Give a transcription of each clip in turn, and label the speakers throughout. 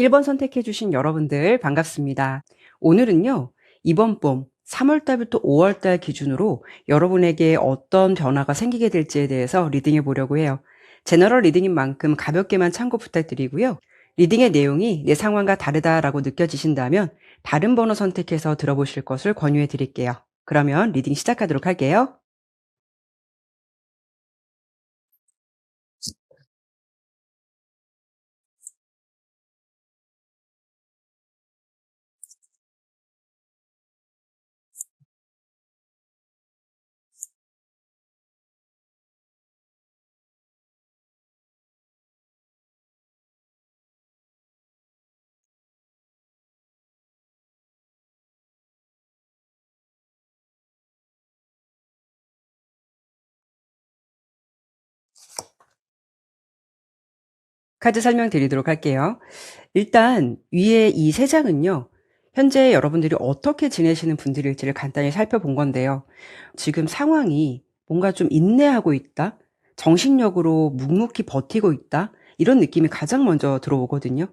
Speaker 1: 1번 선택해주신 여러분들 반갑습니다. 오늘은요, 이번 봄 3월달부터 5월달 기준으로 여러분에게 어떤 변화가 생기게 될지에 대해서 리딩해 보려고 해요. 제너럴 리딩인 만큼 가볍게만 참고 부탁드리고요. 리딩의 내용이 내 상황과 다르다라고 느껴지신다면 다른 번호 선택해서 들어보실 것을 권유해 드릴게요. 그러면 리딩 시작하도록 할게요. 카드 설명드리도록 할게요. 일단 위에 이 세 장은요, 현재 여러분들이 어떻게 지내시는 분들일지를 간단히 살펴본 건데요. 지금 상황이 뭔가 좀 인내하고 있다, 정신력으로 묵묵히 버티고 있다, 이런 느낌이 가장 먼저 들어오거든요.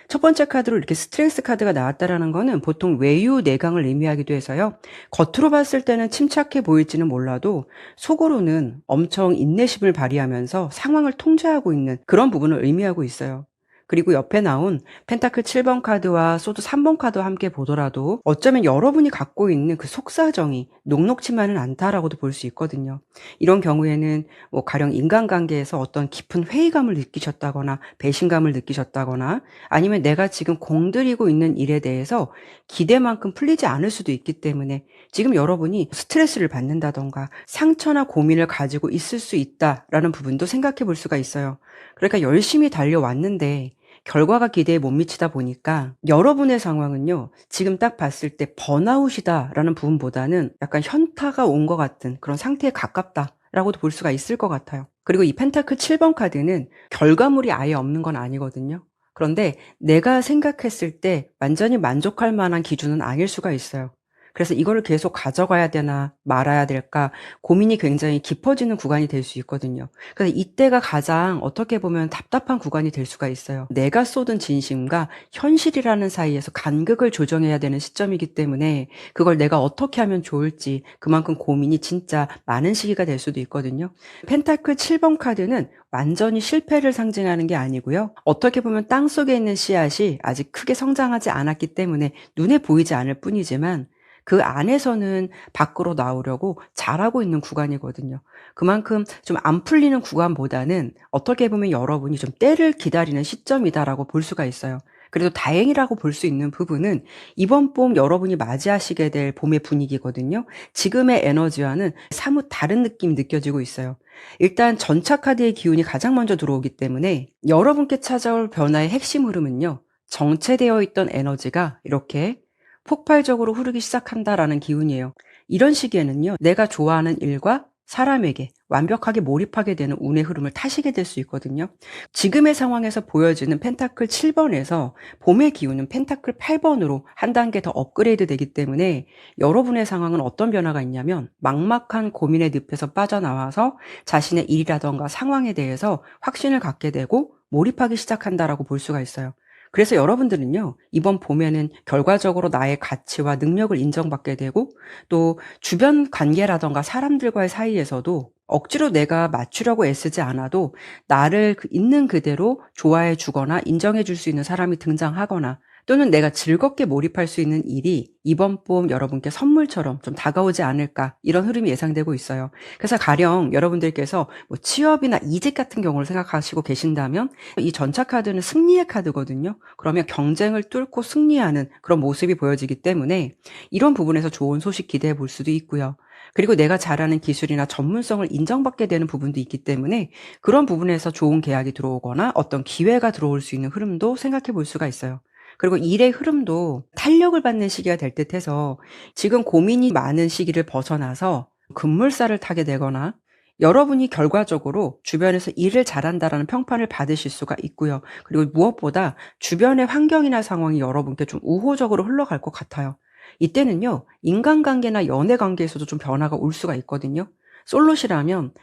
Speaker 1: 첫 번째 카드로 이렇게 스트렝스 카드가 나왔다라는 거는 보통 외유 내강을 의미하기도 해서요. 겉으로 봤을 때는 침착해 보일지는 몰라도 속으로는 엄청 인내심을 발휘하면서 상황을 통제하고 있는 그런 부분을 의미하고 있어요. 그리고 옆에 나온 펜타클 7번 카드와 소드 3번 카드와 함께 보더라도 어쩌면 여러분이 갖고 있는 그 속사정이 녹록치만은 않다라고도 볼 수 있거든요. 이런 경우에는 뭐 가령 인간관계에서 어떤 깊은 회의감을 느끼셨다거나 배신감을 느끼셨다거나 아니면 내가 지금 공들이고 있는 일에 대해서 기대만큼 풀리지 않을 수도 있기 때문에 지금 여러분이 스트레스를 받는다던가 상처나 고민을 가지고 있을 수 있다라는 부분도 생각해 볼 수가 있어요. 그러니까 열심히 달려왔는데 결과가 기대에 못 미치다 보니까 여러분의 상황은요, 지금 딱 봤을 때 번아웃이다라는 부분보다는 약간 현타가 온 것 같은 그런 상태에 가깝다라고도 볼 수가 있을 것 같아요. 그리고 이 펜타클 7번 카드는 결과물이 아예 없는 건 아니거든요. 그런데 내가 생각했을 때 완전히 만족할 만한 기준은 아닐 수가 있어요. 그래서 이거를 계속 가져가야 되나 말아야 될까 고민이 굉장히 깊어지는 구간이 될 수 있거든요. 그래서 이때가 가장 어떻게 보면 답답한 구간이 될 수가 있어요. 내가 쏟은 진심과 현실이라는 사이에서 간극을 조정해야 되는 시점이기 때문에 그걸 내가 어떻게 하면 좋을지 그만큼 고민이 진짜 많은 시기가 될 수도 있거든요. 펜타클 7번 카드는 완전히 실패를 상징하는 게 아니고요. 어떻게 보면 땅속에 있는 씨앗이 아직 크게 성장하지 않았기 때문에 눈에 보이지 않을 뿐이지만 그 안에서는 밖으로 나오려고 잘하고 있는 구간이거든요. 그만큼 좀 안 풀리는 구간보다는 어떻게 보면 여러분이 좀 때를 기다리는 시점이다라고 볼 수가 있어요. 그래도 다행이라고 볼 수 있는 부분은 이번 봄 여러분이 맞이하시게 될 봄의 분위기거든요. 지금의 에너지와는 사뭇 다른 느낌이 느껴지고 있어요. 일단 전차 카드의 기운이 가장 먼저 들어오기 때문에 여러분께 찾아올 변화의 핵심 흐름은요, 정체되어 있던 에너지가 이렇게 폭발적으로 흐르기 시작한다라는 기운이에요. 이런 시기에는요, 내가 좋아하는 일과 사람에게 완벽하게 몰입하게 되는 운의 흐름을 타시게 될 수 있거든요. 지금의 상황에서 보여지는 펜타클 7번에서 봄의 기운은 펜타클 8번으로 한 단계 더 업그레이드 되기 때문에 여러분의 상황은 어떤 변화가 있냐면 막막한 고민의 늪에서 빠져나와서 자신의 일이라던가 상황에 대해서 확신을 갖게 되고 몰입하기 시작한다라고 볼 수가 있어요. 그래서 여러분들은요, 이번 봄에는 결과적으로 나의 가치와 능력을 인정받게 되고 또 주변 관계라던가 사람들과의 사이에서도 억지로 내가 맞추려고 애쓰지 않아도 나를 있는 그대로 좋아해 주거나 인정해 줄 수 있는 사람이 등장하거나 또는 내가 즐겁게 몰입할 수 있는 일이 이번 봄 여러분께 선물처럼 좀 다가오지 않을까, 이런 흐름이 예상되고 있어요. 그래서 가령 여러분들께서 뭐 취업이나 이직 같은 경우를 생각하시고 계신다면 이 전차 카드는 승리의 카드거든요. 그러면 경쟁을 뚫고 승리하는 그런 모습이 보여지기 때문에 이런 부분에서 좋은 소식 기대해 볼 수도 있고요. 그리고 내가 잘하는 기술이나 전문성을 인정받게 되는 부분도 있기 때문에 그런 부분에서 좋은 계약이 들어오거나 어떤 기회가 들어올 수 있는 흐름도 생각해 볼 수가 있어요. 그리고 일의 흐름도 탄력을 받는 시기가 될 듯해서 지금 고민이 많은 시기를 벗어나서 급물살을 타게 되거나 여러분이 결과적으로 주변에서 일을 잘한다라는 평판을 받으실 수가 있고요. 그리고 무엇보다 주변의 환경이나 상황이 여러분께 좀 우호적으로 흘러갈 것 같아요. 이때는요, 인간관계나 연애관계에서도 좀 변화가 올 수가 있거든요. 솔로시라면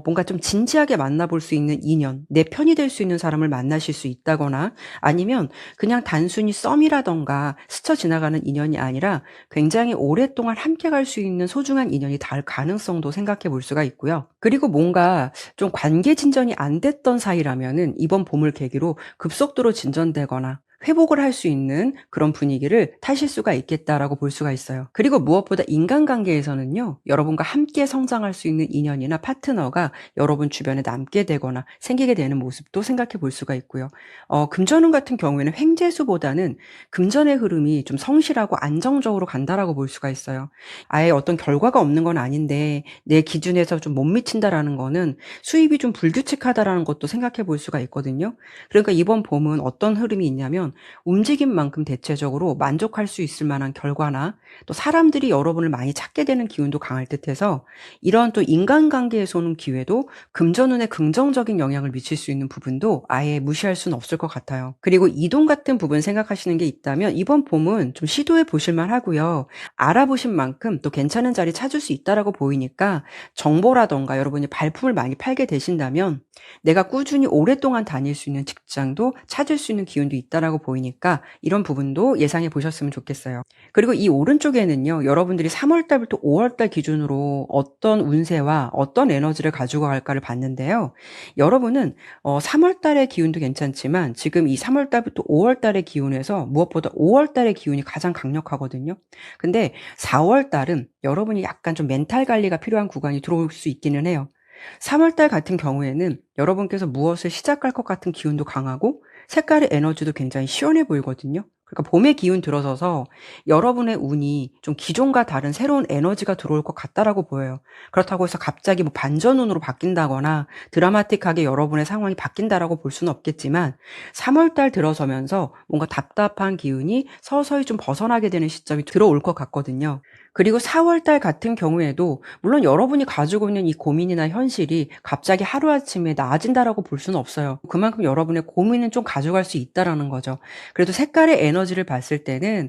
Speaker 1: 뭔가 좀 진지하게 만나볼 수 있는 인연, 내 편이 될 수 있는 사람을 만나실 수 있다거나 아니면 그냥 단순히 썸이라던가 스쳐 지나가는 인연이 아니라 굉장히 오랫동안 함께 갈 수 있는 소중한 인연이 닿을 가능성도 생각해 볼 수가 있고요. 그리고 뭔가 좀 관계 진전이 안 됐던 사이라면은 이번 봄을 계기로 급속도로 진전되거나 회복을 할 수 있는 그런 분위기를 타실 수가 있겠다라고 볼 수가 있어요. 그리고 무엇보다 인간관계에서는요, 여러분과 함께 성장할 수 있는 인연이나 파트너가 여러분 주변에 남게 되거나 생기게 되는 모습도 생각해 볼 수가 있고요. 금전운 같은 경우에는 횡재수보다는 금전의 흐름이 좀 성실하고 안정적으로 간다라고 볼 수가 있어요. 아예 어떤 결과가 없는 건 아닌데 내 기준에서 좀 못 미친다라는 거는 수입이 좀 불규칙하다라는 것도 생각해 볼 수가 있거든요. 그러니까 이번 봄은 어떤 흐름이 있냐면 움직인 만큼 대체적으로 만족할 수 있을 만한 결과나 또 사람들이 여러분을 많이 찾게 되는 기운도 강할 듯해서 이런 또 인간관계에서 오는 기회도 금전운에 긍정적인 영향을 미칠 수 있는 부분도 아예 무시할 수는 없을 것 같아요. 그리고 이동 같은 부분 생각하시는 게 있다면 이번 봄은 좀 시도해 보실 만하고요. 알아보신 만큼 또 괜찮은 자리 찾을 수 있다라고 보이니까 정보라던가 여러분이 발품을 많이 팔게 되신다면 내가 꾸준히 오랫동안 다닐 수 있는 직장도 찾을 수 있는 기운도 있다라고 보이니까 이런 부분도 예상해 보셨으면 좋겠어요. 그리고 이 오른쪽에는요, 여러분들이 3월 달부터 5월 달 기준으로 어떤 운세와 어떤 에너지를 가지고 갈까를 봤는데요. 여러분은 3월 달의 기운도 괜찮지만 지금 이 3월 달부터 5월 달의 기운에서 무엇보다 5월 달의 기운이 가장 강력하거든요. 근데 4월 달은 여러분이 약간 좀 멘탈 관리가 필요한 구간이 들어올 수 있기는 해요. 3월 달 같은 경우에는 여러분께서 무엇을 시작할 것 같은 기운도 강하고 색깔의 에너지도 굉장히 시원해 보이거든요. 그러니까 봄의 기운 들어서서 여러분의 운이 좀 기존과 다른 새로운 에너지가 들어올 것 같다라고 보여요. 그렇다고 해서 갑자기 뭐 반전운으로 바뀐다거나 드라마틱하게 여러분의 상황이 바뀐다라고 볼 수는 없겠지만 3월 달 들어서면서 뭔가 답답한 기운이 서서히 좀 벗어나게 되는 시점이 들어올 것 같거든요. 그리고 4월 달 같은 경우에도 물론 여러분이 가지고 있는 이 고민이나 현실이 갑자기 하루아침에 나아진다라고 볼 수는 없어요. 그만큼 여러분의 고민은 좀 가져갈 수 있다라는 거죠. 그래도 색깔의 에너지를 봤을 때는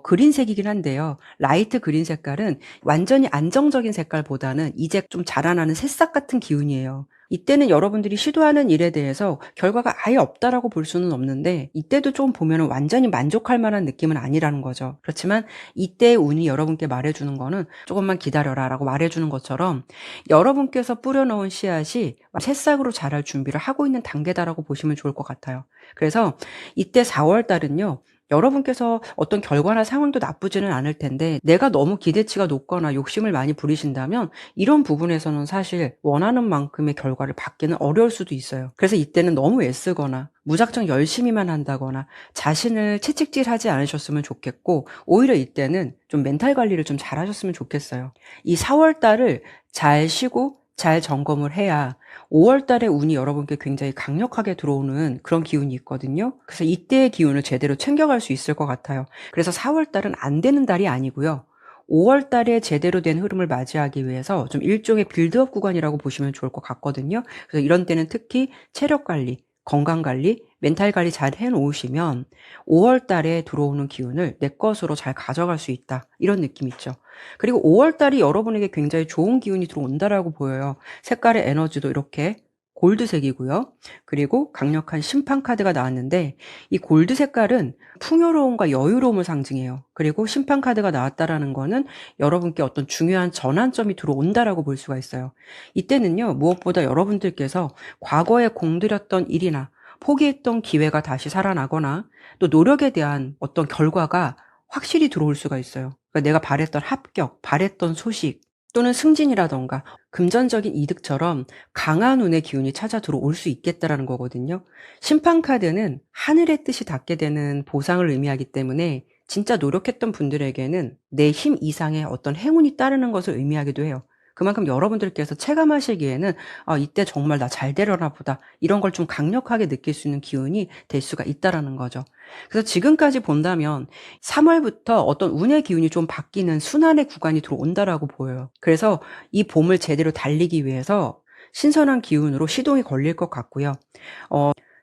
Speaker 1: 그린색이긴 한데요. 라이트 그린 색깔은 완전히 안정적인 색깔보다는 이제 좀 자라나는 새싹 같은 기운이에요. 이때는 여러분들이 시도하는 일에 대해서 결과가 아예 없다라고 볼 수는 없는데 이때도 좀 보면은 완전히 만족할 만한 느낌은 아니라는 거죠. 그렇지만 이때의 운이 여러분께 말해주는 거는 조금만 기다려라 라고 말해주는 것처럼 여러분께서 뿌려놓은 씨앗이 새싹으로 자랄 준비를 하고 있는 단계다라고 보시면 좋을 것 같아요. 그래서 이때 4월 달은요. 여러분께서 어떤 결과나 상황도 나쁘지는 않을 텐데 내가 너무 기대치가 높거나 욕심을 많이 부리신다면 이런 부분에서는 사실 원하는 만큼의 결과를 받기는 어려울 수도 있어요. 그래서 이때는 너무 애쓰거나 무작정 열심히만 한다거나 자신을 채찍질하지 않으셨으면 좋겠고 오히려 이때는 좀 멘탈 관리를 좀 잘하셨으면 좋겠어요. 이 4월 달을 잘 쉬고 잘 점검을 해야 5월 달에 운이 여러분께 굉장히 강력하게 들어오는 그런 기운이 있거든요. 그래서 이때의 기운을 제대로 챙겨갈 수 있을 것 같아요. 그래서 4월 달은 안 되는 달이 아니고요. 5월 달에 제대로 된 흐름을 맞이하기 위해서 좀 일종의 빌드업 구간이라고 보시면 좋을 것 같거든요. 그래서 이런 때는 특히 체력 관리, 건강 관리, 멘탈 관리 잘 해놓으시면 5월 달에 들어오는 기운을 내 것으로 잘 가져갈 수 있다. 이런 느낌 있죠. 그리고 5월 달이 여러분에게 굉장히 좋은 기운이 들어온다라고 보여요. 색깔의 에너지도 이렇게 골드색이고요. 그리고 강력한 심판 카드가 나왔는데 이 골드 색깔은 풍요로움과 여유로움을 상징해요. 그리고 심판 카드가 나왔다라는 거는 여러분께 어떤 중요한 전환점이 들어온다라고 볼 수가 있어요. 이때는요, 무엇보다 여러분들께서 과거에 공들였던 일이나 포기했던 기회가 다시 살아나거나 또 노력에 대한 어떤 결과가 확실히 들어올 수가 있어요. 그러니까 내가 바랬던 합격, 바랬던 소식 또는 승진이라던가 금전적인 이득처럼 강한 운의 기운이 찾아 들어올 수 있겠다라는 거거든요. 심판 카드는 하늘의 뜻이 닿게 되는 보상을 의미하기 때문에 진짜 노력했던 분들에게는 내 힘 이상의 어떤 행운이 따르는 것을 의미하기도 해요. 그만큼 여러분들께서 체감하시기에는 이때 정말 나 잘 되려나 보다 이런 걸 좀 강력하게 느낄 수 있는 기운이 될 수가 있다라는 거죠. 그래서 지금까지 본다면 3월부터 어떤 운의 기운이 좀 바뀌는 순환의 구간이 들어온다라고 보여요. 그래서 이 봄을 제대로 달리기 위해서 신선한 기운으로 시동이 걸릴 것 같고요.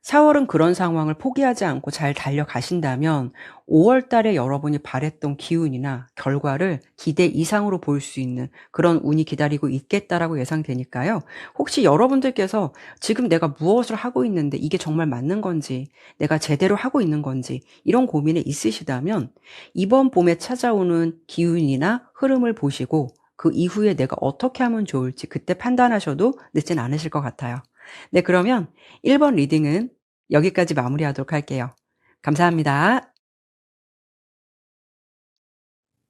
Speaker 1: 4월은 그런 상황을 포기하지 않고 잘 달려가신다면 5월 달에 여러분이 바랬던 기운이나 결과를 기대 이상으로 볼 수 있는 그런 운이 기다리고 있겠다라고 예상되니까요. 혹시 여러분들께서 지금 내가 무엇을 하고 있는데 이게 정말 맞는 건지, 내가 제대로 하고 있는 건지 이런 고민에 있으시다면 이번 봄에 찾아오는 기운이나 흐름을 보시고 그 이후에 내가 어떻게 하면 좋을지 그때 판단하셔도 늦진 않으실 것 같아요. 네, 그러면 1번 리딩은 여기까지 마무리하도록 할게요. 감사합니다.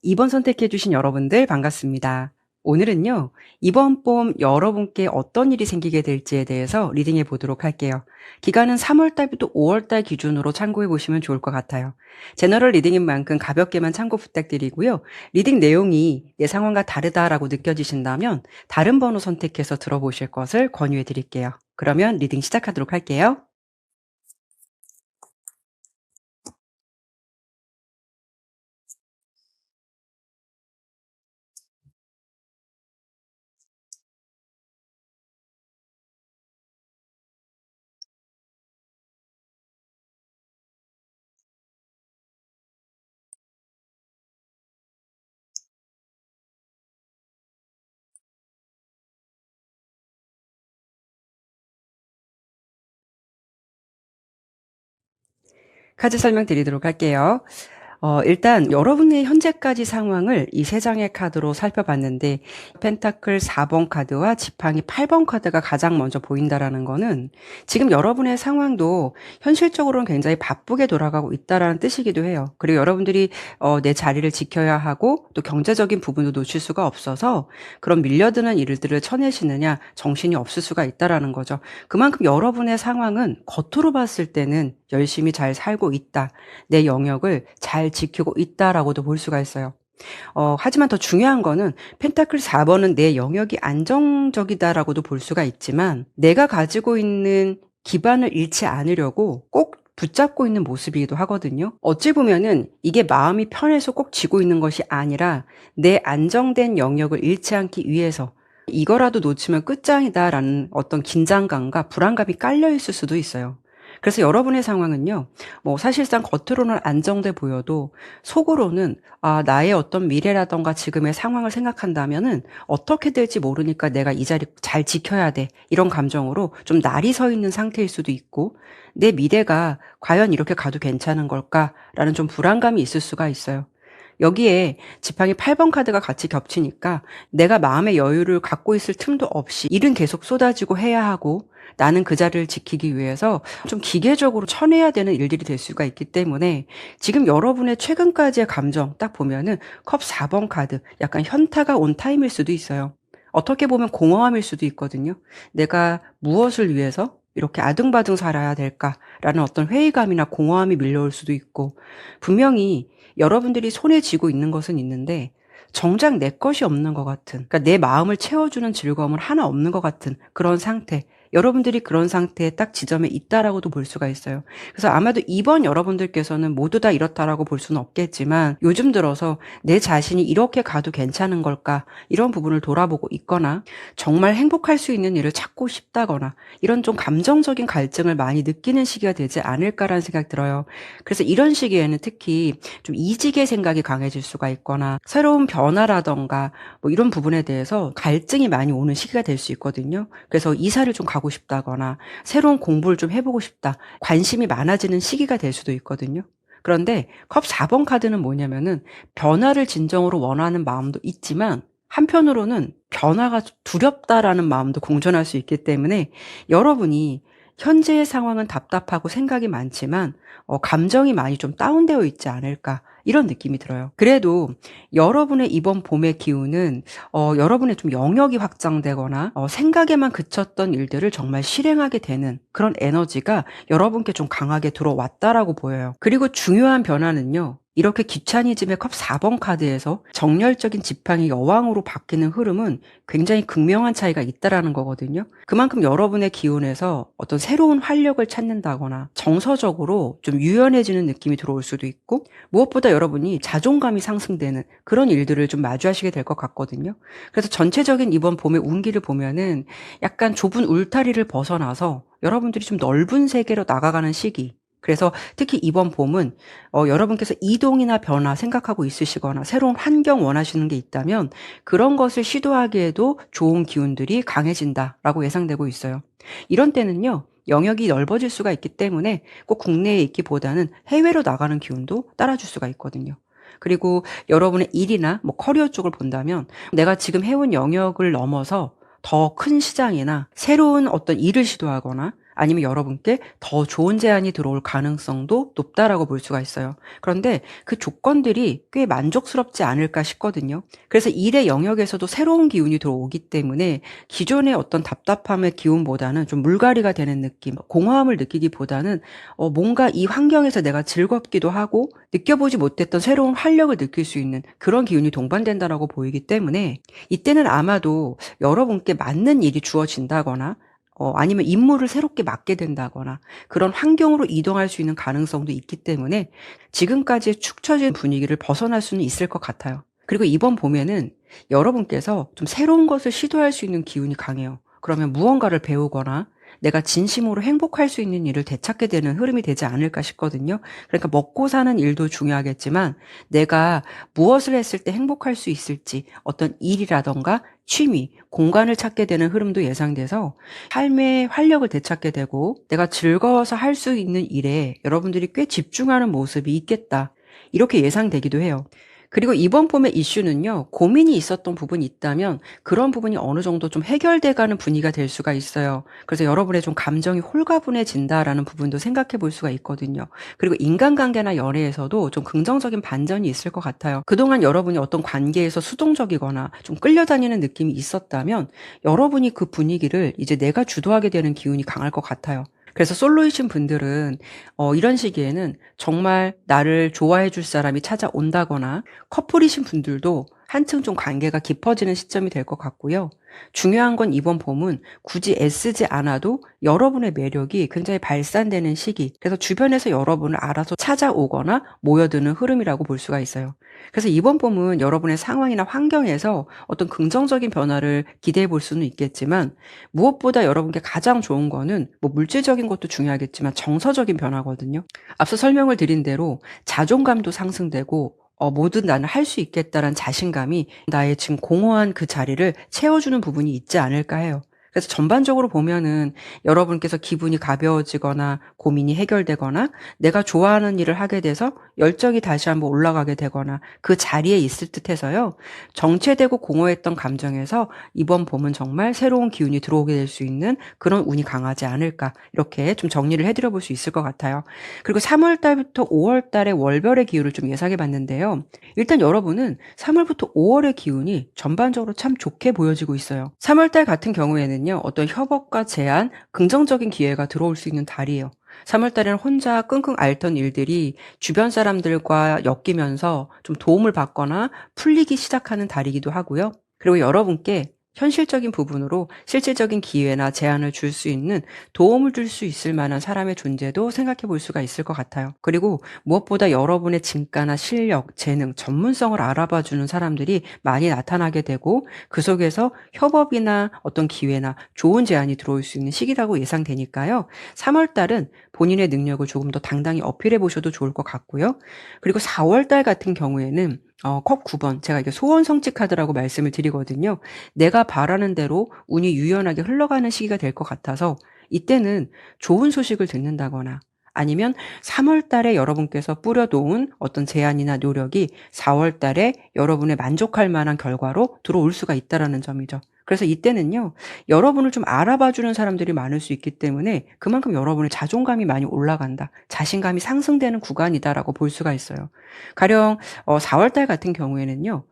Speaker 1: 2번 선택해 주신 여러분들 반갑습니다. 오늘은요, 이번 봄 여러분께 어떤 일이 생기게 될지에 대해서 리딩해 보도록 할게요. 기간은 3월 달부터 5월 달 기준으로 참고해 보시면 좋을 것 같아요. 제너럴 리딩인 만큼 가볍게만 참고 부탁드리고요. 리딩 내용이 내 상황과 다르다라고 느껴지신다면 다른 번호 선택해서 들어보실 것을 권유해 드릴게요. 그러면 리딩 시작하도록 할게요. 카드 설명 드리도록 할게요. 일단 여러분의 현재까지 상황을 이 세 장의 카드로 살펴봤는데 펜타클 4번 카드와 지팡이 8번 카드가 가장 먼저 보인다라는 거는 지금 여러분의 상황도 현실적으로는 굉장히 바쁘게 돌아가고 있다라는 뜻이기도 해요. 그리고 여러분들이 내 자리를 지켜야 하고 또 경제적인 부분도 놓칠 수가 없어서 그런 밀려드는 일들을 쳐내시느냐 정신이 없을 수가 있다라는 거죠. 그만큼 여러분의 상황은 겉으로 봤을 때는 열심히 잘 살고 있다. 내 영역을 잘 지키고 있다라고도 볼 수가 있어요. 하지만 더 중요한 거는 펜타클 4번은 내 영역이 안정적이다라고도 볼 수가 있지만 내가 가지고 있는 기반을 잃지 않으려고 꼭 붙잡고 있는 모습이기도 하거든요. 어찌 보면은 이게 마음이 편해서 꼭 쥐고 있는 것이 아니라 내 안정된 영역을 잃지 않기 위해서 이거라도 놓치면 끝장이다라는 어떤 긴장감과 불안감이 깔려 있을 수도 있어요. 그래서 여러분의 상황은요, 뭐 사실상 겉으로는 안정돼 보여도 속으로는 나의 어떤 미래라던가 지금의 상황을 생각한다면은 어떻게 될지 모르니까 내가 이 자리 잘 지켜야 돼. 이런 감정으로 좀 날이 서 있는 상태일 수도 있고 내 미래가 과연 이렇게 가도 괜찮은 걸까라는 좀 불안감이 있을 수가 있어요. 여기에 지팡이 8번 카드가 같이 겹치니까 내가 마음의 여유를 갖고 있을 틈도 없이 일은 계속 쏟아지고 해야 하고 나는 그 자리를 지키기 위해서 좀 기계적으로 쳐내야 되는 일들이 될 수가 있기 때문에 지금 여러분의 최근까지의 감정 딱 보면은 컵 4번 카드 약간 현타가 온 타임일 수도 있어요. 어떻게 보면 공허함일 수도 있거든요. 내가 무엇을 위해서 이렇게 아등바등 살아야 될까라는 어떤 회의감이나 공허함이 밀려올 수도 있고 분명히 여러분들이 손에 쥐고 있는 것은 있는데 정작 내 것이 없는 것 같은 그러니까 내 마음을 채워주는 즐거움은 하나 없는 것 같은 그런 상태 여러분들이 그런 상태에 딱 지점에 있다라고도 볼 수가 있어요. 그래서 아마도 이번 여러분들께서는 모두 다 이렇다라고 볼 수는 없겠지만 요즘 들어서 내 자신이 이렇게 가도 괜찮은 걸까 이런 부분을 돌아보고 있거나 정말 행복할 수 있는 일을 찾고 싶다거나 이런 좀 감정적인 갈증을 많이 느끼는 시기가 되지 않을까라는 생각 들어요. 그래서 이런 시기에는 특히 좀 이직의 생각이 강해질 수가 있거나 새로운 변화라던가 뭐 이런 부분에 대해서 갈증이 많이 오는 시기가 될 수 있거든요. 그래서 이사를 좀 가고 싶다거나 새로운 공부를 좀 해보고 싶다. 관심이 많아지는 시기가 될 수도 있거든요. 그런데 컵 4번 카드는 뭐냐면은 변화를 진정으로 원하는 마음도 있지만 한편으로는 변화가 두렵다라는 마음도 공존할 수 있기 때문에 여러분이 현재의 상황은 답답하고 생각이 많지만 감정이 많이 좀 다운되어 있지 않을까 이런 느낌이 들어요. 그래도 여러분의 이번 봄의 기운은 여러분의 좀 영역이 확장되거나 생각에만 그쳤던 일들을 정말 실행하게 되는 그런 에너지가 여러분께 좀 강하게 들어왔다라고 보여요. 그리고 중요한 변화는요. 이렇게 귀차니즘의 컵 4번 카드에서 정열적인 지팡이 여왕으로 바뀌는 흐름은 굉장히 극명한 차이가 있다라는 거거든요. 그만큼 여러분의 기운에서 어떤 새로운 활력을 찾는다거나 정서적으로 좀 유연해지는 느낌이 들어올 수도 있고, 무엇보다 여러분이 자존감이 상승되는 그런 일들을 좀 마주하시게 될 것 같거든요. 그래서 전체적인 이번 봄의 운기를 보면은 약간 좁은 울타리를 벗어나서 여러분들이 좀 넓은 세계로 나가가는 시기, 그래서 특히 이번 봄은 여러분께서 이동이나 변화 생각하고 있으시거나 새로운 환경 원하시는 게 있다면 그런 것을 시도하기에도 좋은 기운들이 강해진다라고 예상되고 있어요. 이런 때는요, 영역이 넓어질 수가 있기 때문에 꼭 국내에 있기보다는 해외로 나가는 기운도 따라줄 수가 있거든요. 그리고 여러분의 일이나 뭐 커리어 쪽을 본다면 내가 지금 해온 영역을 넘어서 더 큰 시장이나 새로운 어떤 일을 시도하거나 아니면 여러분께 더 좋은 제안이 들어올 가능성도 높다라고 볼 수가 있어요. 그런데 그 조건들이 꽤 만족스럽지 않을까 싶거든요. 그래서 일의 영역에서도 새로운 기운이 들어오기 때문에 기존의 어떤 답답함의 기운보다는 좀 물갈이가 되는 느낌, 공허함을 느끼기보다는 뭔가 이 환경에서 내가 즐겁기도 하고 느껴보지 못했던 새로운 활력을 느낄 수 있는 그런 기운이 동반된다라고 보이기 때문에 이때는 아마도 여러분께 맞는 일이 주어진다거나 아니면 임무를 새롭게 맡게 된다거나 그런 환경으로 이동할 수 있는 가능성도 있기 때문에 지금까지의 축 처진 분위기를 벗어날 수는 있을 것 같아요. 그리고 이번 봄에는 여러분께서 좀 새로운 것을 시도할 수 있는 기운이 강해요. 그러면 무언가를 배우거나 내가 진심으로 행복할 수 있는 일을 되찾게 되는 흐름이 되지 않을까 싶거든요. 그러니까 먹고 사는 일도 중요하겠지만 내가 무엇을 했을 때 행복할 수 있을지 어떤 일이라던가 취미, 공간을 찾게 되는 흐름도 예상돼서 삶의 활력을 되찾게 되고 내가 즐거워서 할 수 있는 일에 여러분들이 꽤 집중하는 모습이 있겠다. 이렇게 예상되기도 해요. 그리고 이번 봄의 이슈는요, 고민이 있었던 부분이 있다면 그런 부분이 어느 정도 좀 해결돼 가는 분위기가 될 수가 있어요. 그래서 여러분의 좀 감정이 홀가분해진다라는 부분도 생각해 볼 수가 있거든요. 그리고 인간관계나 연애에서도 좀 긍정적인 반전이 있을 것 같아요. 그동안 여러분이 어떤 관계에서 수동적이거나 좀 끌려다니는 느낌이 있었다면 여러분이 그 분위기를 이제 내가 주도하게 되는 기운이 강할 것 같아요. 그래서 솔로이신 분들은 이런 시기에는 정말 나를 좋아해 줄 사람이 찾아온다거나 커플이신 분들도 한층 좀 관계가 깊어지는 시점이 될 것 같고요. 중요한 건 이번 봄은 굳이 애쓰지 않아도 여러분의 매력이 굉장히 발산되는 시기, 그래서 주변에서 여러분을 알아서 찾아오거나 모여드는 흐름이라고 볼 수가 있어요. 그래서 이번 봄은 여러분의 상황이나 환경에서 어떤 긍정적인 변화를 기대해 볼 수는 있겠지만 무엇보다 여러분께 가장 좋은 거는 뭐 물질적인 것도 중요하겠지만 정서적인 변화거든요. 앞서 설명을 드린 대로 자존감도 상승되고 뭐든 나는 할 수 있겠다라는 자신감이 나의 지금 공허한 그 자리를 채워주는 부분이 있지 않을까 해요. 그래서 전반적으로 보면은 여러분께서 기분이 가벼워지거나 고민이 해결되거나 내가 좋아하는 일을 하게 돼서 열정이 다시 한번 올라가게 되거나 그 자리에 있을 듯해서요. 정체되고 공허했던 감정에서 이번 봄은 정말 새로운 기운이 들어오게 될 수 있는 그런 운이 강하지 않을까, 이렇게 좀 정리를 해드려 볼 수 있을 것 같아요. 그리고 3월 달부터 5월 달의 월별의 기운을 좀 예상해 봤는데요. 일단 여러분은 3월부터 5월의 기운이 전반적으로 참 좋게 보여지고 있어요. 3월 달 같은 경우에는요, 어떤 협업과 제안, 긍정적인 기회가 들어올 수 있는 달이에요. 3월 달에는 혼자 끙끙 앓던 일들이 주변 사람들과 엮이면서 좀 도움을 받거나 풀리기 시작하는 달이기도 하고요. 그리고 여러분께 현실적인 부분으로 실질적인 기회나 제안을 줄 수 있는, 도움을 줄 수 있을 만한 사람의 존재도 생각해 볼 수가 있을 것 같아요. 그리고 무엇보다 여러분의 진가나 실력, 재능, 전문성을 알아봐 주는 사람들이 많이 나타나게 되고 그 속에서 협업이나 어떤 기회나 좋은 제안이 들어올 수 있는 시기라고 예상되니까요. 3월 달은 본인의 능력을 조금 더 당당히 어필해 보셔도 좋을 것 같고요. 그리고 4월 달 같은 경우에는 컵 9번, 제가 이게 소원 성취 카드라고 말씀을 드리거든요. 내가 바라는 대로 운이 유연하게 흘러가는 시기가 될 것 같아서 이때는 좋은 소식을 듣는다거나 아니면 3월 달에 여러분께서 뿌려놓은 어떤 제안이나 노력이 4월 달에 여러분의 만족할 만한 결과로 들어올 수가 있다라는 점이죠. 그래서 이때는요, 여러분을 좀 알아봐 주는 사람들이 많을 수 있기 때문에 그만큼 여러분의 자존감이 많이 올라간다, 자신감이 상승되는 구간이다라고 볼 수가 있어요. 가령 4월 달 같은 경우에는요,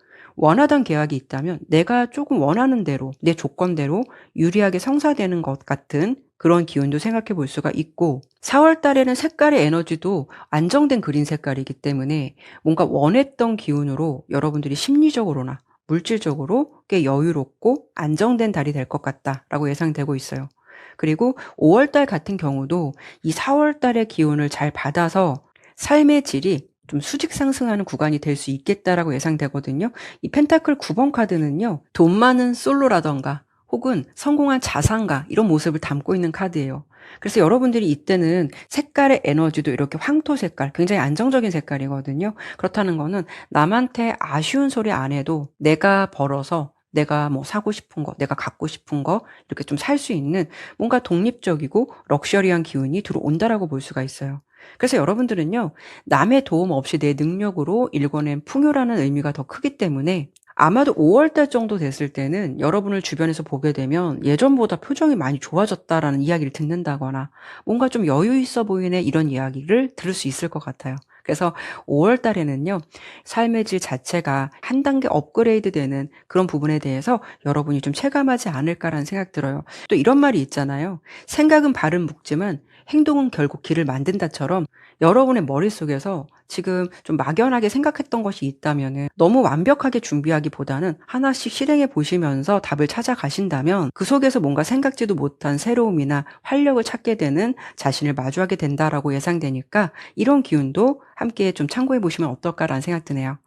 Speaker 1: 원하던 계약이 있다면 내가 조금 원하는 대로 내 조건대로 유리하게 성사되는 것 같은 그런 기운도 생각해 볼 수가 있고, 4월 달에는 색깔의 에너지도 안정된 그린 색깔이기 때문에 뭔가 원했던 기운으로 여러분들이 심리적으로나 물질적으로 꽤 여유롭고 안정된 달이 될 것 같다라고 예상되고 있어요. 그리고 5월 달 같은 경우도 이 4월 달의 기운을 잘 받아서 삶의 질이 좀 수직 상승하는 구간이 될 수 있겠다라고 예상되거든요. 이 펜타클 9번 카드는요, 돈 많은 솔로라던가 혹은 성공한 자산가 이런 모습을 담고 있는 카드예요. 그래서 여러분들이 이때는 색깔의 에너지도 이렇게 황토 색깔, 굉장히 안정적인 색깔이거든요. 그렇다는 거는 남한테 아쉬운 소리 안 해도 내가 벌어서 내가 뭐 사고 싶은 거, 내가 갖고 싶은 거 이렇게 좀 살 수 있는 뭔가 독립적이고 럭셔리한 기운이 들어온다라고 볼 수가 있어요. 그래서 여러분들은요, 남의 도움 없이 내 능력으로 일궈낸 풍요라는 의미가 더 크기 때문에 아마도 5월 달 정도 됐을 때는 여러분을 주변에서 보게 되면 예전보다 표정이 많이 좋아졌다라는 이야기를 듣는다거나 뭔가 좀 여유 있어 보이네 이런 이야기를 들을 수 있을 것 같아요. 그래서 5월 달에는요, 삶의 질 자체가 한 단계 업그레이드 되는 그런 부분에 대해서 여러분이 좀 체감하지 않을까라는 생각 들어요. 또 이런 말이 있잖아요. 생각은 발은 묶지만 행동은 결국 길을 만든다처럼 여러분의 머릿속에서 지금 좀 막연하게 생각했던 것이 있다면은 너무 완벽하게 준비하기보다는 하나씩 실행해 보시면서 답을 찾아가신다면 그 속에서 뭔가 생각지도 못한 새로움이나 활력을 찾게 되는 자신을 마주하게 된다라고 예상되니까 이런 기운도 함께 좀 참고해 보시면 어떨까라는 생각 드네요.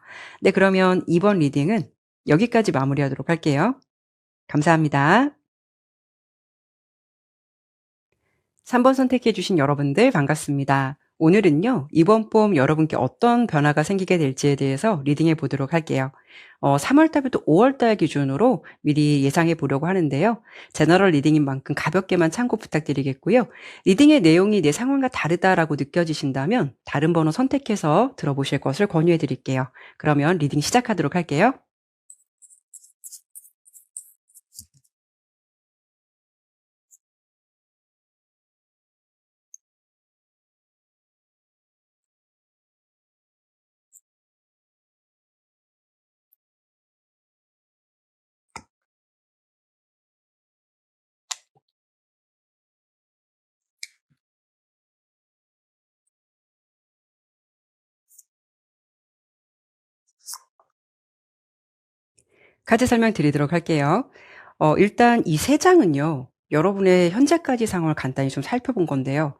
Speaker 1: 네, 그러면 이번 리딩은 여기까지 마무리하도록 할게요. 감사합니다. 3번 선택해 주신 여러분들 반갑습니다. 오늘은요, 이번 봄 여러분께 어떤 변화가 생기게 될지에 대해서 리딩해 보도록 할게요. 3월 달부터 5월 달 기준으로 미리 예상해 보려고 하는데요. 제너럴 리딩인 만큼 가볍게만 참고 부탁드리겠고요. 리딩의 내용이 내 상황과 다르다라고 느껴지신다면 다른 번호 선택해서 들어보실 것을 권유해 드릴게요. 그러면 리딩 시작하도록 할게요. 카드 설명 드리도록 할게요. 일단 이 세 장은요, 여러분의 현재까지 상황을 간단히 좀 살펴본 건데요.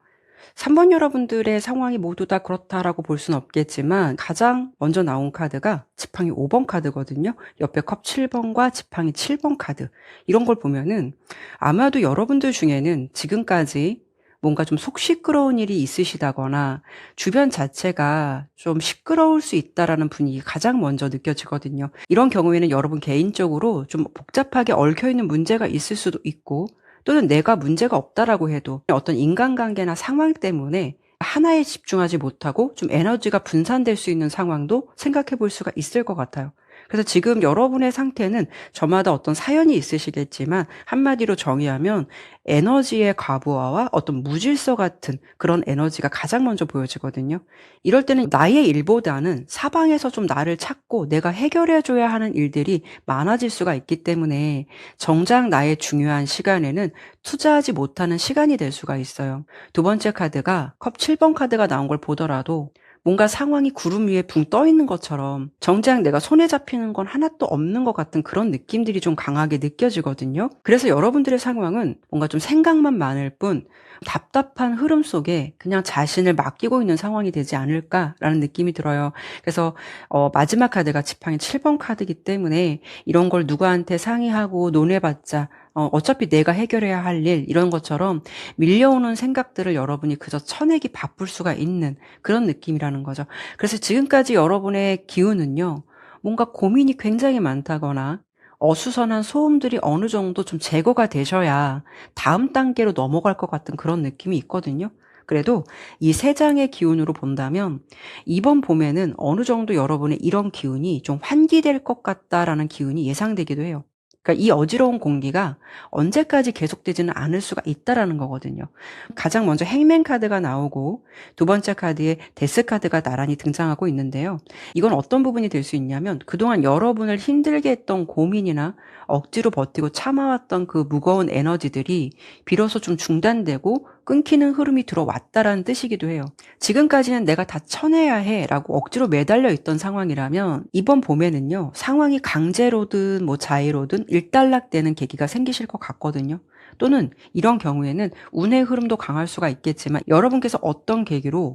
Speaker 1: 3번 여러분들의 상황이 모두 다 그렇다라고 볼 수는 없겠지만 가장 먼저 나온 카드가 지팡이 5번 카드거든요. 옆에 컵 7번과 지팡이 7번 카드. 이런 걸 보면은 아마도 여러분들 중에는 지금까지 뭔가 좀 속 시끄러운 일이 있으시다거나 주변 자체가 좀 시끄러울 수 있다라는 분위기가 가장 먼저 느껴지거든요. 이런 경우에는 여러분 개인적으로 좀 복잡하게 얽혀 있는 문제가 있을 수도 있고, 또는 내가 문제가 없다라고 해도 어떤 인간관계나 상황 때문에 하나에 집중하지 못하고 좀 에너지가 분산될 수 있는 상황도 생각해 볼 수가 있을 것 같아요. 그래서 지금 여러분의 상태는 저마다 어떤 사연이 있으시겠지만 한마디로 정의하면 에너지의 과부하와 어떤 무질서 같은 그런 에너지가 가장 먼저 보여지거든요. 이럴 때는 나의 일보다는 사방에서 좀 나를 찾고 내가 해결해 줘야 하는 일들이 많아질 수가 있기 때문에 정작 나의 중요한 시간에는 투자하지 못하는 시간이 될 수가 있어요. 두 번째 카드가 컵 7번 카드가 나온 걸 보더라도 뭔가 상황이 구름 위에 붕 떠 있는 것처럼 정작 내가 손에 잡히는 건 하나도 없는 것 같은 그런 느낌들이 좀 강하게 느껴지거든요. 그래서 여러분들의 상황은 뭔가 좀 생각만 많을 뿐 답답한 흐름 속에 그냥 자신을 맡기고 있는 상황이 되지 않을까라는 느낌이 들어요. 그래서 마지막 카드가 지팡이 7번 카드이기 때문에 이런 걸 누구한테 상의하고 논해봤자 어차피 내가 해결해야 할 일 이런 것처럼 밀려오는 생각들을 여러분이 그저 쳐내기 바쁠 수가 있는 그런 느낌이라는 거죠. 그래서 지금까지 여러분의 기운은요, 뭔가 고민이 굉장히 많다거나 어수선한 소음들이 어느 정도 좀 제거가 되셔야 다음 단계로 넘어갈 것 같은 그런 느낌이 있거든요. 그래도 이 세 장의 기운으로 본다면 이번 봄에는 어느 정도 여러분의 이런 기운이 좀 환기될 것 같다라는 기운이 예상되기도 해요. 그러니까 이 어지러운 공기가 언제까지 계속되지는 않을 수가 있다라는 거거든요. 가장 먼저 행맨 카드가 나오고 두 번째 카드에 데스 카드가 나란히 등장하고 있는데요. 이건 어떤 부분이 될 수 있냐면 그동안 여러분을 힘들게 했던 고민이나 억지로 버티고 참아왔던 그 무거운 에너지들이 비로소 좀 중단되고 끊기는 흐름이 들어왔다라는 뜻이기도 해요. 지금까지는 내가 다 쳐내야 해라고 억지로 매달려 있던 상황이라면 이번 봄에는요, 상황이 강제로든 뭐 자의로든 일단락되는 계기가 생기실 것 같거든요. 또는 이런 경우에는 운의 흐름도 강할 수가 있겠지만 여러분께서 어떤 계기로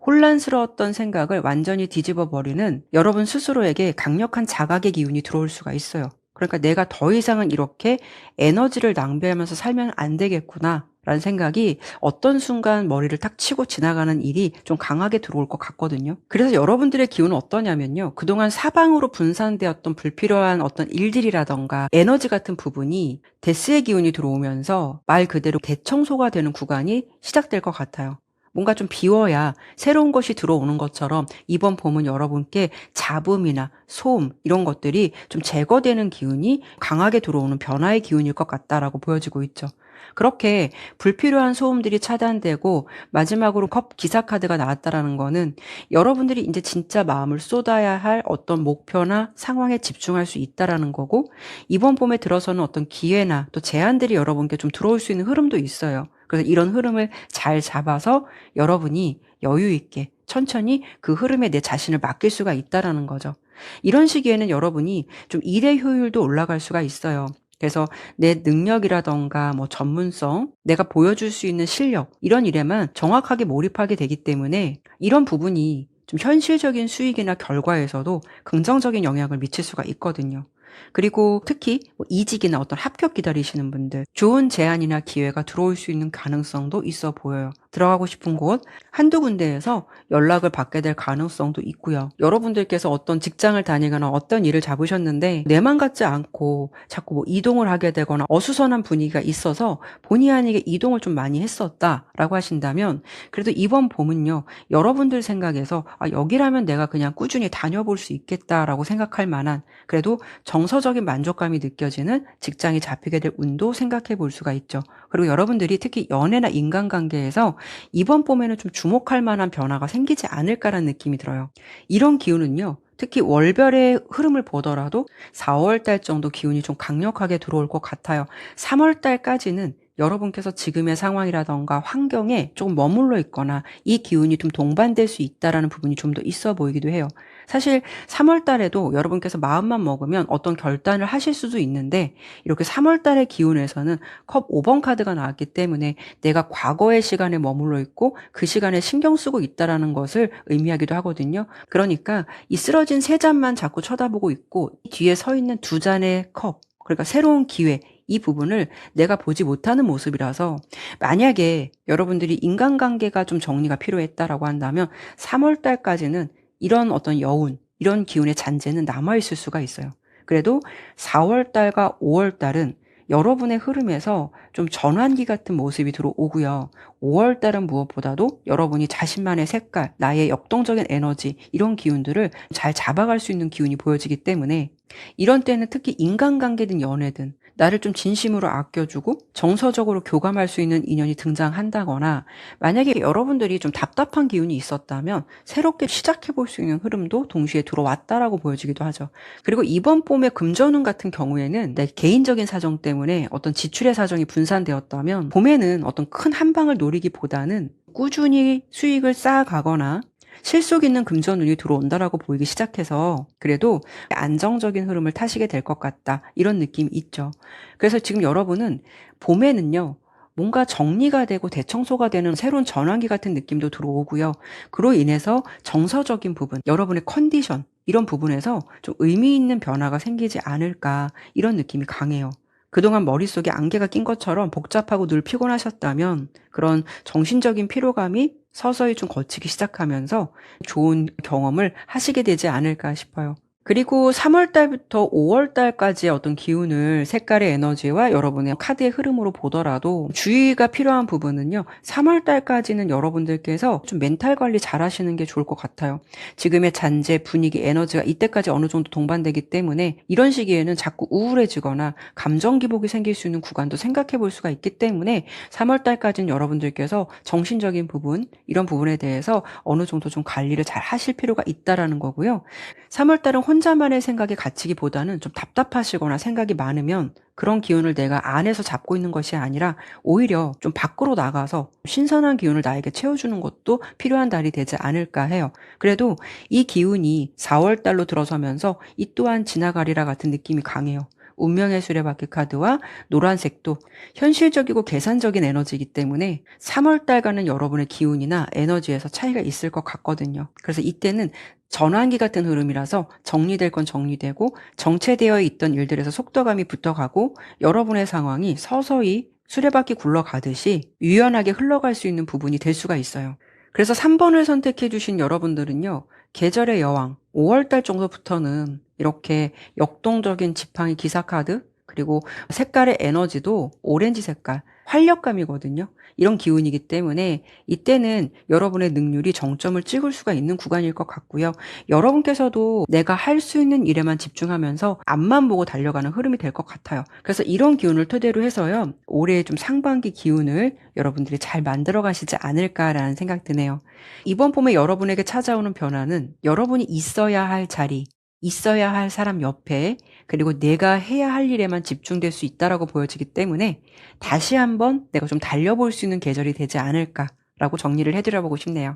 Speaker 1: 혼란스러웠던 생각을 완전히 뒤집어 버리는 여러분 스스로에게 강력한 자각의 기운이 들어올 수가 있어요. 그러니까 내가 더 이상은 이렇게 에너지를 낭비하면서 살면 안 되겠구나 라는 생각이 어떤 순간 머리를 탁 치고 지나가는 일이 좀 강하게 들어올 것 같거든요. 그래서 여러분들의 기운은 어떠냐면요, 그동안 사방으로 분산되었던 불필요한 어떤 일들이라던가 에너지 같은 부분이 데스의 기운이 들어오면서 말 그대로 대청소가 되는 구간이 시작될 것 같아요. 뭔가 좀 비워야 새로운 것이 들어오는 것처럼 이번 봄은 여러분께 잡음이나 소음 이런 것들이 좀 제거되는 기운이 강하게 들어오는 변화의 기운일 것 같다라고 보여지고 있죠. 그렇게 불필요한 소음들이 차단되고 마지막으로 컵 기사 카드가 나왔다라는 거는 여러분들이 이제 진짜 마음을 쏟아야 할 어떤 목표나 상황에 집중할 수 있다라는 거고, 이번 봄에 들어서는 어떤 기회나 또 제안들이 여러분께 좀 들어올 수 있는 흐름도 있어요. 그래서 이런 흐름을 잘 잡아서 여러분이 여유 있게 천천히 그 흐름에 내 자신을 맡길 수가 있다라는 거죠. 이런 시기에는 여러분이 좀 일의 효율도 올라갈 수가 있어요. 그래서 내 능력이라던가 뭐 전문성, 내가 보여줄 수 있는 실력, 이런 일에만 정확하게 몰입하게 되기 때문에 이런 부분이 좀 현실적인 수익이나 결과에서도 긍정적인 영향을 미칠 수가 있거든요. 그리고 특히 뭐 이직이나 어떤 합격 기다리시는 분들, 좋은 제안이나 기회가 들어올 수 있는 가능성도 있어 보여요. 들어가고 싶은 곳 한두 군데에서 연락을 받게 될 가능성도 있고요. 여러분들께서 어떤 직장을 다니거나 어떤 일을 잡으셨는데 내 맘 같지 않고 자꾸 뭐 이동을 하게 되거나 어수선한 분위기가 있어서 본의 아니게 이동을 좀 많이 했었다라고 하신다면, 그래도 이번 봄은요, 여러분들 생각에서 여기라면 내가 그냥 꾸준히 다녀볼 수 있겠다라고 생각할 만한, 그래도 정서적인 만족감이 느껴지는 직장이 잡히게 될 운도 생각해 볼 수가 있죠. 그리고 여러분들이 특히 연애나 인간관계에서 이번 봄에는 좀 주목할 만한 변화가 생기지 않을까라는 느낌이 들어요. 이런 기운은요, 특히 월별의 흐름을 보더라도 4월 달 정도 기운이 좀 강력하게 들어올 것 같아요. 3월 달까지는 여러분께서 지금의 상황이라던가 환경에 조금 머물러 있거나 이 기운이 좀 동반될 수 있다라는 부분이 좀 더 있어 보이기도 해요. 사실 3월 달에도 여러분께서 마음만 먹으면 어떤 결단을 하실 수도 있는데, 이렇게 3월 달의 기운에서는 컵 5번 카드가 나왔기 때문에 내가 과거의 시간에 머물러 있고 그 시간에 신경 쓰고 있다라는 것을 의미하기도 하거든요. 그러니까 이 쓰러진 세 잔만 자꾸 쳐다보고 있고 뒤에 서 있는 두 잔의 컵, 그러니까 새로운 기회, 이 부분을 내가 보지 못하는 모습이라서, 만약에 여러분들이 인간관계가 좀 정리가 필요했다라고 한다면 3월 달까지는 이런 어떤 여운, 이런 기운의 잔재는 남아있을 수가 있어요. 그래도 4월 달과 5월 달은 여러분의 흐름에서 좀 전환기 같은 모습이 들어오고요. 5월 달은 무엇보다도 여러분이 자신만의 색깔, 나의 역동적인 에너지, 이런 기운들을 잘 잡아갈 수 있는 기운이 보여지기 때문에 이런 때는 특히 인간관계든 연애든 나를 좀 진심으로 아껴주고 정서적으로 교감할 수 있는 인연이 등장한다거나, 만약에 여러분들이 좀 답답한 기운이 있었다면 새롭게 시작해볼 수 있는 흐름도 동시에 들어왔다라고 보여지기도 하죠. 그리고 이번 봄의 금전운 같은 경우에는 내 개인적인 사정 때문에 어떤 지출의 사정이 분산되었다면 봄에는 어떤 큰 한방을 노리기보다는 꾸준히 수익을 쌓아가거나 실속 있는 금전운이 들어온다라고 보이기 시작해서 그래도 안정적인 흐름을 타시게 될 것 같다, 이런 느낌이 있죠. 그래서 지금 여러분은 봄에는요, 뭔가 정리가 되고 대청소가 되는 새로운 전환기 같은 느낌도 들어오고요. 그로 인해서 정서적인 부분, 여러분의 컨디션, 이런 부분에서 좀 의미 있는 변화가 생기지 않을까, 이런 느낌이 강해요. 그동안 머릿속에 안개가 낀 것처럼 복잡하고 늘 피곤하셨다면 그런 정신적인 피로감이 서서히 좀 거치기 시작하면서 좋은 경험을 하시게 되지 않을까 싶어요. 그리고 3월 달부터 5월 달까지의 어떤 기운을 색깔의 에너지와 여러분의 카드의 흐름으로 보더라도 주의가 필요한 부분은요. 3월 달까지는 여러분들께서 좀 멘탈 관리 잘하시는 게 좋을 것 같아요. 지금의 잔재, 분위기, 에너지가 이때까지 어느 정도 동반되기 때문에 이런 시기에는 자꾸 우울해지거나 감정 기복이 생길 수 있는 구간도 생각해 볼 수가 있기 때문에 3월 달까지는 여러분들께서 정신적인 부분, 이런 부분에 대해서 어느 정도 좀 관리를 잘 하실 필요가 있다라는 거고요. 3월 달은 혼자만의 생각에 갇히기보다는 좀 답답하시거나 생각이 많으면 그런 기운을 내가 안에서 잡고 있는 것이 아니라 오히려 좀 밖으로 나가서 신선한 기운을 나에게 채워주는 것도 필요한 달이 되지 않을까 해요. 그래도 이 기운이 4월 달로 들어서면서 이 또한 지나가리라 같은 느낌이 강해요. 운명의 수레바퀴 카드와 노란색도 현실적이고 계산적인 에너지이기 때문에 3월 달과는 여러분의 기운이나 에너지에서 차이가 있을 것 같거든요. 그래서 이때는 전환기 같은 흐름이라서 정리될 건 정리되고 정체되어 있던 일들에서 속도감이 붙어가고 여러분의 상황이 서서히 수레바퀴 굴러가듯이 유연하게 흘러갈 수 있는 부분이 될 수가 있어요. 그래서 3번을 선택해 주신 여러분들은요. 계절의 여왕 5월 달 정도부터는 이렇게 역동적인 지팡이 기사 카드 그리고 색깔의 에너지도 오렌지 색깔 활력감이거든요. 이런 기운이기 때문에 이때는 여러분의 능률이 정점을 찍을 수가 있는 구간일 것 같고요. 여러분께서도 내가 할 수 있는 일에만 집중하면서 앞만 보고 달려가는 흐름이 될 것 같아요. 그래서 이런 기운을 토대로 해서요. 올해 좀 상반기 기운을 여러분들이 잘 만들어 가시지 않을까라는 생각 드네요. 이번 봄에 여러분에게 찾아오는 변화는 여러분이 있어야 할 자리, 있어야 할 사람 옆에 그리고 내가 해야 할 일에만 집중될 수 있다라고 보여지기 때문에 다시 한번 내가 좀 달려볼 수 있는 계절이 되지 않을까라고 정리를 해드려 보고 싶네요.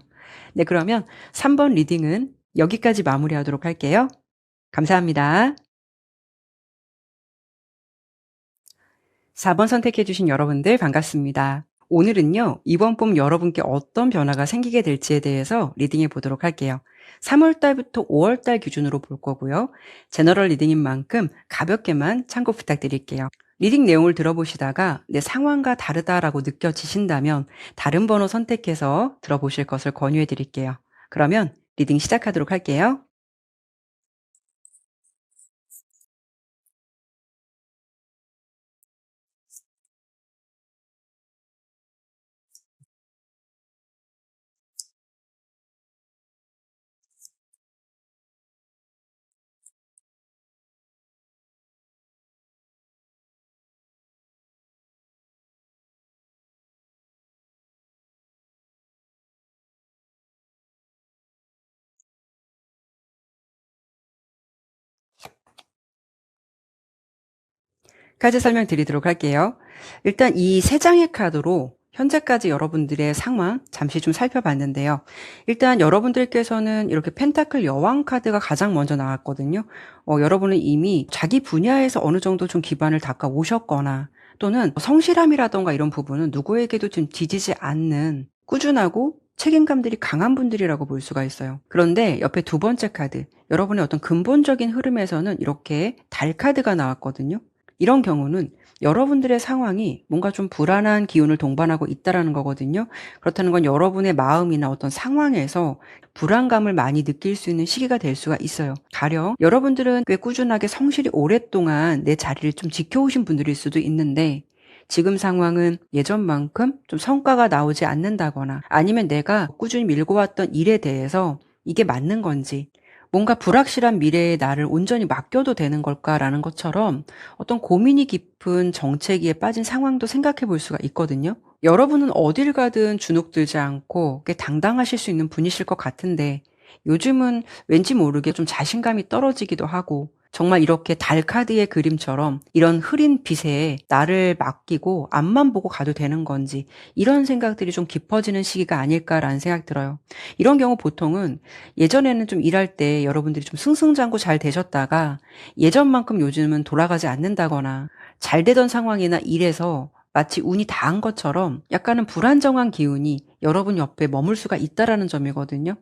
Speaker 1: 네, 그러면 3번 리딩은 여기까지 마무리하도록 할게요. 감사합니다. 4번 선택해주신 여러분들 반갑습니다. 오늘은요, 이번 봄 여러분께 어떤 변화가 생기게 될지에 대해서 리딩해 보도록 할게요. 3월 달부터 5월 달 기준으로 볼 거고요. 제너럴 리딩인 만큼 가볍게만 참고 부탁드릴게요. 리딩 내용을 들어보시다가 내 상황과 다르다라고 느껴지신다면 다른 번호 선택해서 들어보실 것을 권유해 드릴게요. 그러면 리딩 시작하도록 할게요. 카드 설명드리도록 할게요. 일단 이 세 장의 카드로 현재까지 여러분들의 상황 잠시 좀 살펴봤는데요. 일단 여러분들께서는 이렇게 펜타클 여왕 카드가 가장 먼저 나왔거든요. 여러분은 이미 자기 분야에서 어느 정도 좀 기반을 닦아 오셨거나 또는 성실함이라던가 이런 부분은 누구에게도 좀 뒤지지 않는 꾸준하고 책임감들이 강한 분들이라고 볼 수가 있어요. 그런데 옆에 두 번째 카드, 여러분의 어떤 근본적인 흐름에서는 이렇게 달 카드가 나왔거든요. 이런 경우는 여러분들의 상황이 뭔가 좀 불안한 기운을 동반하고 있다라는 거거든요. 그렇다는 건 여러분의 마음이나 어떤 상황에서 불안감을 많이 느낄 수 있는 시기가 될 수가 있어요. 가령 여러분들은 꽤 꾸준하게 성실히 오랫동안 내 자리를 좀 지켜오신 분들일 수도 있는데 지금 상황은 예전만큼 좀 성과가 나오지 않는다거나 아니면 내가 꾸준히 밀고 왔던 일에 대해서 이게 맞는 건지 뭔가 불확실한 미래에 나를 온전히 맡겨도 되는 걸까라는 것처럼 어떤 고민이 깊은 정체기에 빠진 상황도 생각해 볼 수가 있거든요. 여러분은 어딜 가든 주눅들지 않고 꽤 당당하실 수 있는 분이실 것 같은데 요즘은 왠지 모르게 좀 자신감이 떨어지기도 하고 정말 이렇게 달 카드의 그림처럼 이런 흐린 빛에 나를 맡기고 앞만 보고 가도 되는 건지 이런 생각들이 좀 깊어지는 시기가 아닐까라는 생각 들어요. 이런 경우 보통은 예전에는 좀 일할 때 여러분들이 좀 승승장구 잘 되셨다가 예전만큼 요즘은 돌아가지 않는다거나 잘 되던 상황이나 일에서 마치 운이 다한 것처럼 약간은 불안정한 기운이 여러분 옆에 머물 수가 있다라는 점이거든요.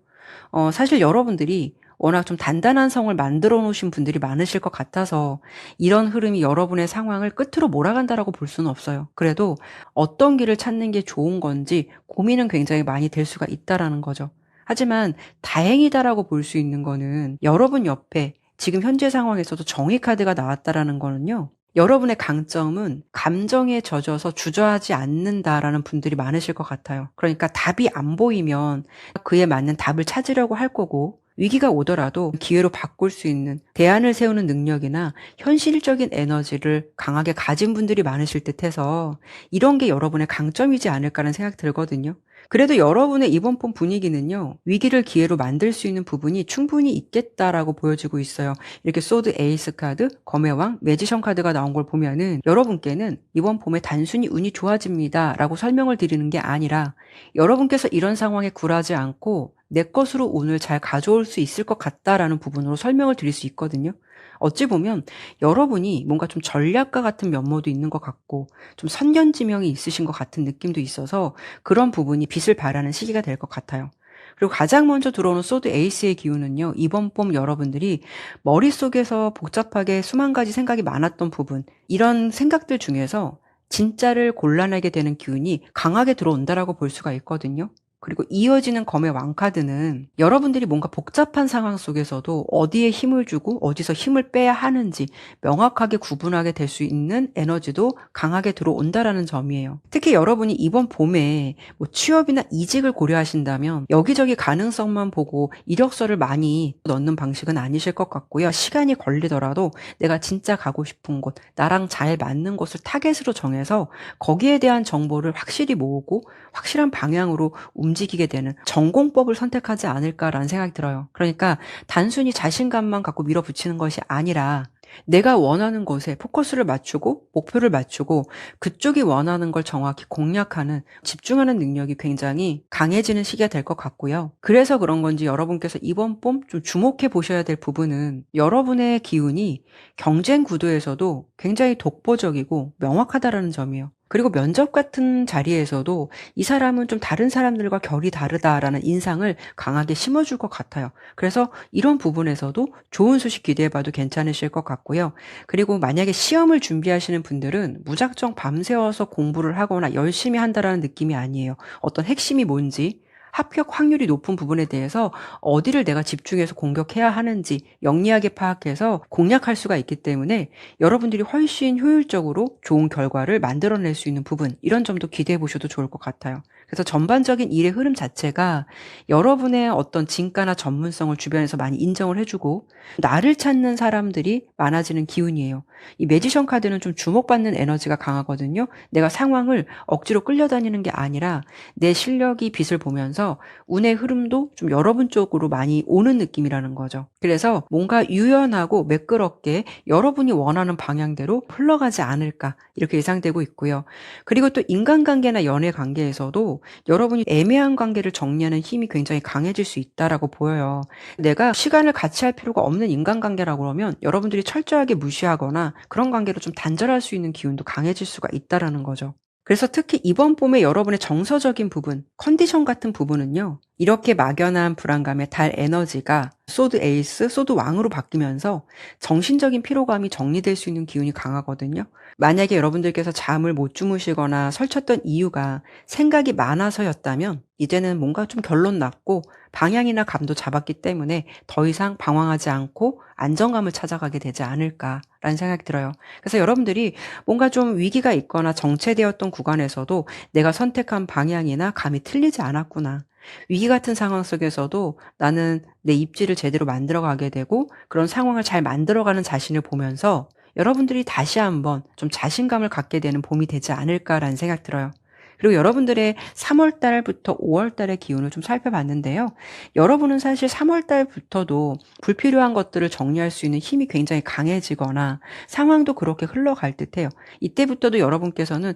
Speaker 1: 사실 여러분들이 워낙 좀 단단한 성을 만들어 놓으신 분들이 많으실 것 같아서 이런 흐름이 여러분의 상황을 끝으로 몰아간다라고 볼 수는 없어요. 그래도 어떤 길을 찾는 게 좋은 건지 고민은 굉장히 많이 될 수가 있다라는 거죠. 하지만 다행이다라고 볼 수 있는 거는 여러분 옆에 지금 현재 상황에서도 정의 카드가 나왔다라는 거는요. 여러분의 강점은 감정에 젖어서 주저하지 않는다라는 분들이 많으실 것 같아요. 그러니까 답이 안 보이면 그에 맞는 답을 찾으려고 할 거고, 위기가 오더라도 기회로 바꿀 수 있는 대안을 세우는 능력이나 현실적인 에너지를 강하게 가진 분들이 많으실 듯해서 이런 게 여러분의 강점이지 않을까라는 생각이 들거든요. 그래도 여러분의 이번 폰 분위기는요, 위기를 기회로 만들 수 있는 부분이 충분히 있겠다라고 보여지고 있어요. 이렇게 소드 에이스 카드, 검의 왕, 매지션 카드가 나온 걸 보면은 여러분께는 이번 봄에 단순히 운이 좋아집니다 라고 설명을 드리는 게 아니라 여러분께서 이런 상황에 굴하지 않고 내 것으로 운을 잘 가져올 수 있을 것 같다라는 부분으로 설명을 드릴 수 있거든요. 어찌 보면 여러분이 뭔가 좀 전략가 같은 면모도 있는 것 같고 좀 선견지명이 있으신 것 같은 느낌도 있어서 그런 부분이 빛을 발하는 시기가 될 것 같아요. 그리고 가장 먼저 들어오는 소드 에이스의 기운은요. 이번 봄 여러분들이 머릿속에서 복잡하게 수만 가지 생각이 많았던 부분, 이런 생각들 중에서 진짜를 골라내게 되는 기운이 강하게 들어온다라고 볼 수가 있거든요. 그리고 이어지는 검의 왕카드는 여러분들이 뭔가 복잡한 상황 속에서도 어디에 힘을 주고 어디서 힘을 빼야 하는지 명확하게 구분하게 될 수 있는 에너지도 강하게 들어온다라는 점이에요. 특히 여러분이 이번 봄에 뭐 취업이나 이직을 고려하신다면 여기저기 가능성만 보고 이력서를 많이 넣는 방식은 아니실 것 같고요. 시간이 걸리더라도 내가 진짜 가고 싶은 곳, 나랑 잘 맞는 곳을 타겟으로 정해서 거기에 대한 정보를 확실히 모으고 확실한 방향으로 움직이게 되는 전공법을 선택하지 않을까라는 생각이 들어요. 그러니까 단순히 자신감만 갖고 밀어붙이는 것이 아니라 내가 원하는 곳에 포커스를 맞추고 목표를 맞추고 그쪽이 원하는 걸 정확히 공략하는, 집중하는 능력이 굉장히 강해지는 시기가 될 것 같고요. 그래서 그런 건지 여러분께서 이번 봄 좀 주목해 보셔야 될 부분은 여러분의 기운이 경쟁 구도에서도 굉장히 독보적이고 명확하다라는 점이에요. 그리고 면접 같은 자리에서도 이 사람은 좀 다른 사람들과 결이 다르다라는 인상을 강하게 심어줄 것 같아요. 그래서 이런 부분에서도 좋은 소식 기대해봐도 괜찮으실 것 같고요. 그리고 만약에 시험을 준비하시는 분들은 무작정 밤새워서 공부를 하거나 열심히 한다라는 느낌이 아니에요. 어떤 핵심이 뭔지, 합격 확률이 높은 부분에 대해서 어디를 내가 집중해서 공격해야 하는지 영리하게 파악해서 공략할 수가 있기 때문에 여러분들이 훨씬 효율적으로 좋은 결과를 만들어낼 수 있는 부분, 이런 점도 기대해 보셔도 좋을 것 같아요. 그래서 전반적인 일의 흐름 자체가 여러분의 어떤 진가나 전문성을 주변에서 많이 인정을 해주고 나를 찾는 사람들이 많아지는 기운이에요. 이 매지션 카드는 좀 주목받는 에너지가 강하거든요. 내가 상황을 억지로 끌려다니는 게 아니라 내 실력이 빛을 보면서 운의 흐름도 좀 여러분 쪽으로 많이 오는 느낌이라는 거죠. 그래서 뭔가 유연하고 매끄럽게 여러분이 원하는 방향대로 흘러가지 않을까 이렇게 예상되고 있고요. 그리고 또 인간관계나 연애관계에서도 여러분이 애매한 관계를 정리하는 힘이 굉장히 강해질 수 있다라고 보여요. 내가 시간을 같이 할 필요가 없는 인간관계라고 그러면 여러분들이 철저하게 무시하거나 그런 관계로 좀 단절할 수 있는 기운도 강해질 수가 있다라는 거죠. 그래서 특히 이번 봄에 여러분의 정서적인 부분, 컨디션 같은 부분은요. 이렇게 막연한 불안감의 달 에너지가 소드 에이스, 소드 왕으로 바뀌면서 정신적인 피로감이 정리될 수 있는 기운이 강하거든요. 만약에 여러분들께서 잠을 못 주무시거나 설쳤던 이유가 생각이 많아서였다면 이제는 뭔가 좀 결론 났고 방향이나 감도 잡았기 때문에 더 이상 방황하지 않고 안정감을 찾아가게 되지 않을까라는 생각이 들어요. 그래서 여러분들이 뭔가 좀 위기가 있거나 정체되었던 구간에서도 내가 선택한 방향이나 감이 틀리지 않았구나. 위기 같은 상황 속에서도 나는 내 입지를 제대로 만들어가게 되고 그런 상황을 잘 만들어가는 자신을 보면서 여러분들이 다시 한번 좀 자신감을 갖게 되는 봄이 되지 않을까라는 생각 들어요. 그리고 여러분들의 3월 달부터 5월 달의 기운을 좀 살펴봤는데요. 여러분은 사실 3월 달부터도 불필요한 것들을 정리할 수 있는 힘이 굉장히 강해지거나 상황도 그렇게 흘러갈 듯해요. 이때부터도 여러분께서는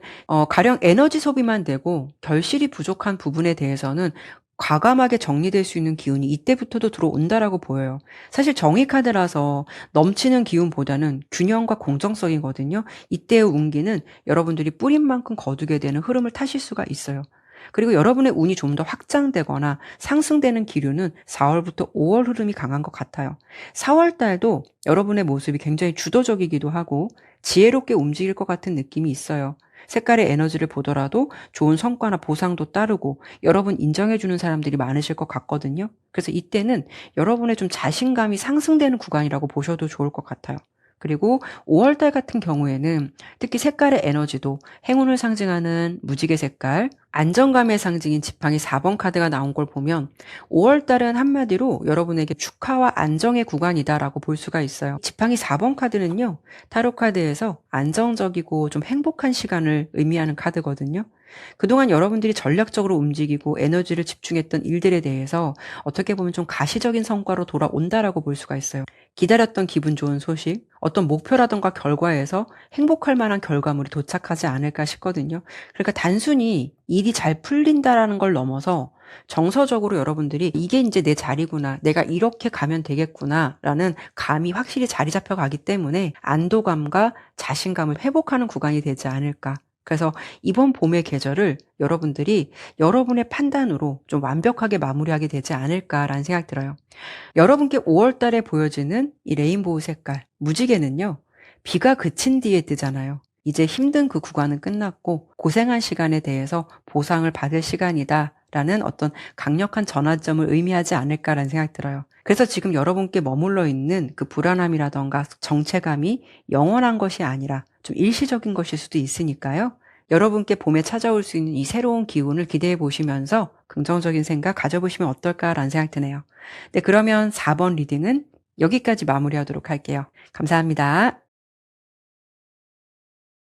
Speaker 1: 가령 에너지 소비만 되고 결실이 부족한 부분에 대해서는 과감하게 정리될 수 있는 기운이 이때부터도 들어온다라고 보여요. 사실 정의 카드라서 넘치는 기운보다는 균형과 공정성이거든요. 이때의 운기는 여러분들이 뿌린 만큼 거두게 되는 흐름을 타실 수가 있어요. 그리고 여러분의 운이 좀 더 확장되거나 상승되는 기류는 4월부터 5월 흐름이 강한 것 같아요. 4월 달도 여러분의 모습이 굉장히 주도적이기도 하고 지혜롭게 움직일 것 같은 느낌이 있어요. 색깔의 에너지를 보더라도 좋은 성과나 보상도 따르고 여러분 인정해주는 사람들이 많으실 것 같거든요. 그래서 이때는 여러분의 좀 자신감이 상승되는 구간이라고 보셔도 좋을 것 같아요. 그리고 5월달 같은 경우에는 특히 색깔의 에너지도 행운을 상징하는 무지개 색깔, 안정감의 상징인 지팡이 4번 카드가 나온 걸 보면 5월달은 한마디로 여러분에게 축하와 안정의 구간이다라고 볼 수가 있어요. 지팡이 4번 카드는요, 타로 카드에서 안정적이고 좀 행복한 시간을 의미하는 카드거든요. 그동안 여러분들이 전략적으로 움직이고 에너지를 집중했던 일들에 대해서 어떻게 보면 좀 가시적인 성과로 돌아온다라고 볼 수가 있어요. 기다렸던 기분 좋은 소식, 어떤 목표라던가 결과에서 행복할 만한 결과물이 도착하지 않을까 싶거든요. 그러니까 단순히 일이 잘 풀린다라는 걸 넘어서 정서적으로 여러분들이 이게 이제 내 자리구나, 내가 이렇게 가면 되겠구나라는 감이 확실히 자리 잡혀가기 때문에 안도감과 자신감을 회복하는 구간이 되지 않을까. 그래서 이번 봄의 계절을 여러분들이 여러분의 판단으로 좀 완벽하게 마무리하게 되지 않을까라는 생각 들어요. 여러분께 5월 달에 보여지는 이 레인보우 색깔, 무지개는요, 비가 그친 뒤에 뜨잖아요. 이제 힘든 그 구간은 끝났고 고생한 시간에 대해서 보상을 받을 시간이다 라는 어떤 강력한 전환점을 의미하지 않을까라는 생각 들어요. 그래서 지금 여러분께 머물러 있는 그 불안함이라던가 정체감이 영원한 것이 아니라 좀 일시적인 것일 수도 있으니까요. 여러분께 봄에 찾아올 수 있는 이 새로운 기운을 기대해 보시면서 긍정적인 생각 가져보시면 어떨까라는 생각 드네요. 네, 그러면 4번 리딩은 여기까지 마무리하도록 할게요. 감사합니다.